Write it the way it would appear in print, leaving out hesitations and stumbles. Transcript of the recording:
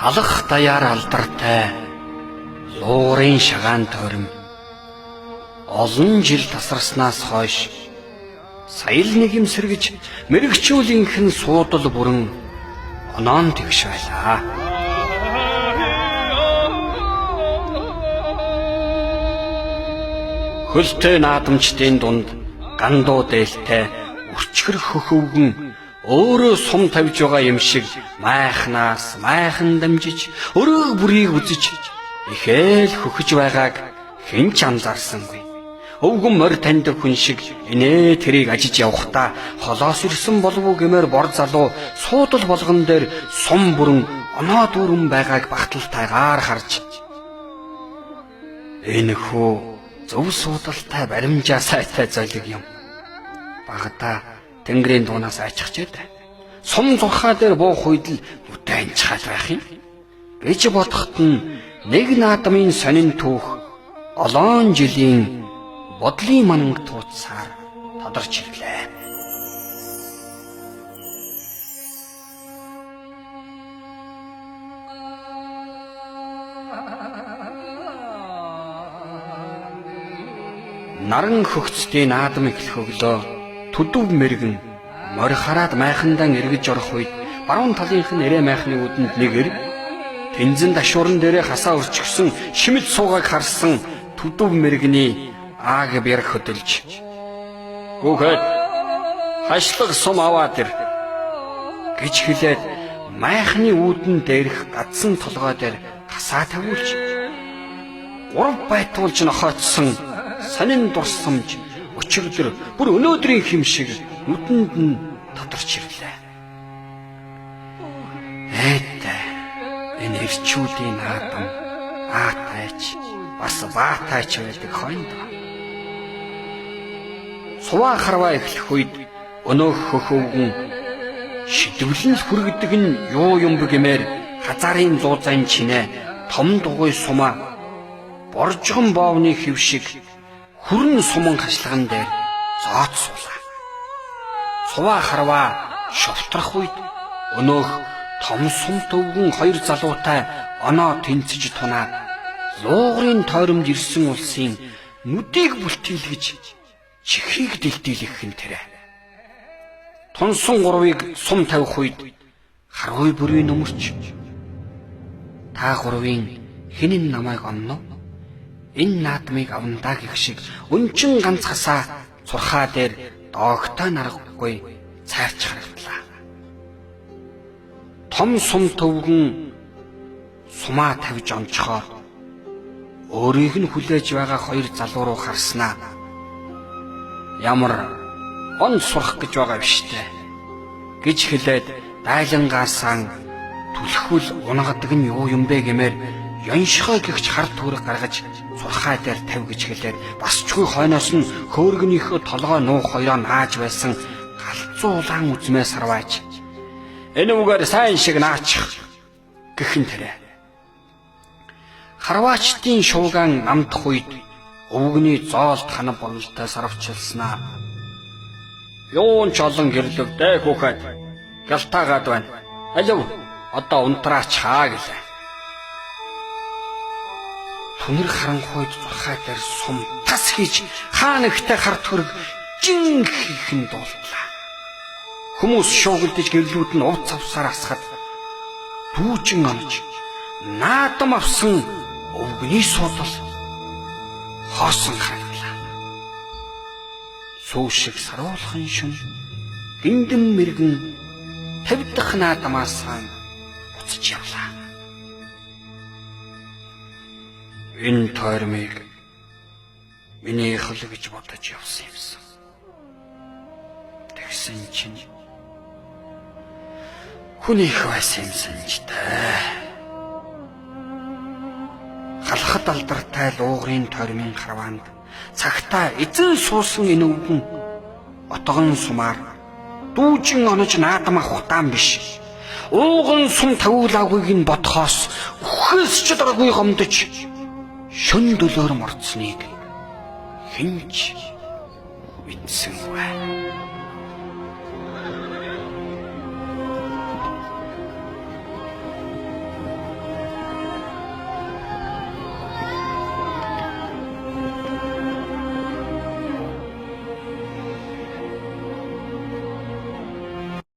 алах даяар алдартай луурын шагаан тойрон олон жил тасарснаас хойш саял нэгэмсэргэж мэрэгчүүлийнхэн суудал бүрэн оноон тэгш байлаа. Хөлтэй наадамчдын дунд гандуу дээлтэй өчгөр хөхөвгөн өөрөө сум тавьж байгаа юм шиг майхнаас майхан дамжиж өрөө бүрийг үзэж ихээл хөхөж байгааг хэн ч анзаарсангүй. Өвгөн морь таньдаг хүн шиг инээ тэрийг ажиж явахдаа холоос ирсэн болов уу гэмээр бор залуу суудал болгон дээр сум бүрэн оноо дүүрэн байгааг багталтайгаар харж энэ хөө зөв суудалтай баримжаа сайтай золиг юм. Багада тэнгэрийн дуунаас айчихчээд сум зурхаа дээр буух үед л бүтээн чахал байх юм гэж бодоход нь нэг наадмын сонин түүх олон жилийн бодлын мананг тууцсаар тодорч ирлээ. Наран хөгцдийн наадам эхлэх өглөө төдөв мэргэн морь хараад майхандан эргэж орох үед баруун талынх нь эрэ майхны үдэнд нэг эрг тэнзэн дашуурн дээрээ хасаа өрчгсөн шимэл суугааг харсан төдөв мэргэний ааг бэр хөдөлж "Хүүхэд хашлаг сум аваад ир" гэж хэлээд майхны үүдэн дээрх гадсан толгой дээр хасаа тавиулж урав байтуулж нохоцсон сонин дурсамж өчигдөр бүр өнөөдрийн хэм шиг нүдэнд нь тодорч ирлээ. Энэ эрчүүдийн наадам аатайч бас баатайч байдаг хойнд. Суваа харваа эхлэх үед өнөөх хөхөвгөн шидвэлэн хүргэдэг нь юу юм бэ гэмээр хазаарын зуузайн чинээ том дугуй сумаа боржгон боовны хэв шиг хүрэн суман хашлаган дээр зооцсуулаа. Суваа харваа шовтрах үед өнөөх том сум төвгөн хоёр залуутай оноо тэнцэж тунаад луугрын тойромд ирсэн улсын нүдийг бүлтийлгэж чихийг дэлтийлэх хэн тэрэ. Тунсан гурвыг сум тавих үед харгуй бүрийн нөмөрч "Та гурвын хинэн намайг онно? Энэ наадмыг авандаа" гэх шиг өнчин ганц хасаа цурхаа дээр доогтой нарахгүй цайрч харагдлаа. Том сум төвгөн сумаа тавьж онцохоор өөрийг нь хүлээж байгаа хоёр залуу руу харснаа. "Ямар он сурах гэж байгаа биштэй" гэж хэлээд дайлангаасаа түлхүүл унагадаг нь юу юм бэ гэмээр "Яншихой" гэгч хар түрэг гаргаж сурхаа дээр тавь гэж хэлээд басчгүй хойноос нь хөөргөнийхөө толгой нуух хоёроо нааж байсан галзуу улаан үзмээ сарвааж "Энэ үгээр сайн шиг наачих" гэхэн тэрэ. Харваачдын шуугаан намдах үед өвгөний зоолт ханав бололтой сарвчилснаа. "Юун ч олон гэрлэгдээ хүүхэд. Гялтаагаад байна. Алив одоо унтраач хаа" гэлээ. Түнэр харанхуйд зурхаа дээр сум тас хийж хаана ихтэй хар төрөг жин хийхэн дуулдлаа. Хүмүүс шуугилдэж гэрлүүд нь ув цавсаар асахад дүүжин онож наадам авсан өвгөний суудал хоосон харагдлаа. Сүү шиг саруулхан шүн гиндэн мэргэн 50 дахь наадамаасаа буцаж явлаа. Энэ тойрмыг миний хөл гэж бодож явсан юмсан. Тэгсэн чинь хүний их байсан юмсан ч дээ. Халахад алдартай луугрын тойрмын харваанд цагтаа эзэн суусан энэ өвгөн отгон сумаар дүүжин онож наадам авах даан биш. Ууган сум тавиулаагүйг нь бодхоос үхээс ч дургүй гомдож шөн дөлөөр морцсныг хинч мэдсэнгүй.